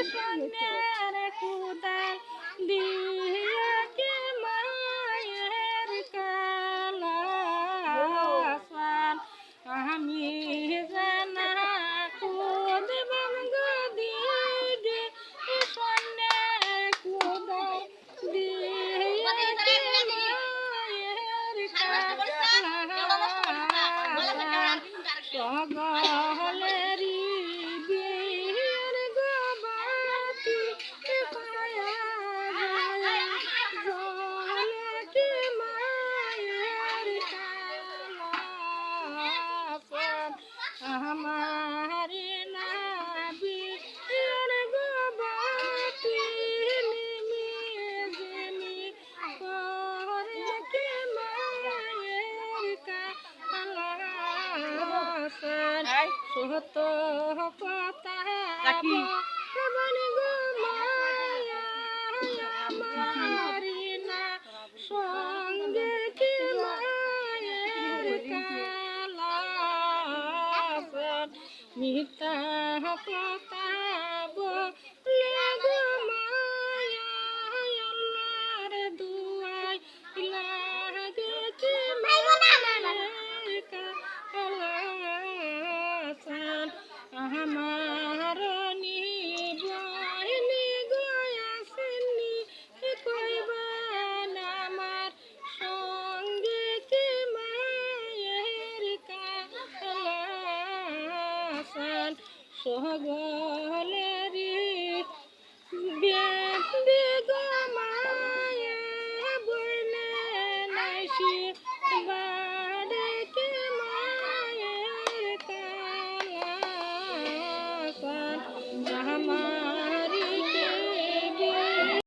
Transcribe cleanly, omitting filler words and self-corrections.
সোনার কুদাল দিয়া কে মায়ের কালাসান আমি জানা খুদ বঙ্গ দিদি সোনার কুদাল দিয়া কে মায়ের কালাসান সকলেরই বিয়ের গবাতি পায়া যায় জলকে মায়ের কালাসান আমার নাবি এর গবাতি নিমিয়ে জেনি করে কে মায়ের কালাসান সত কথা বলে গো মায়া আমারি না সঙ্গে কি মায়ের কালাসান মিথ্যা কথা বলে গো মায়া আল্লাহর দুয়াই লাগে কি মায়ের কালাসান আমার নিবনি গয়াসনি কইবান আমার সঙ্গে কি মায়ের কালাসান সকলেরই বেদে গো মায়া বইলে নাইসি বা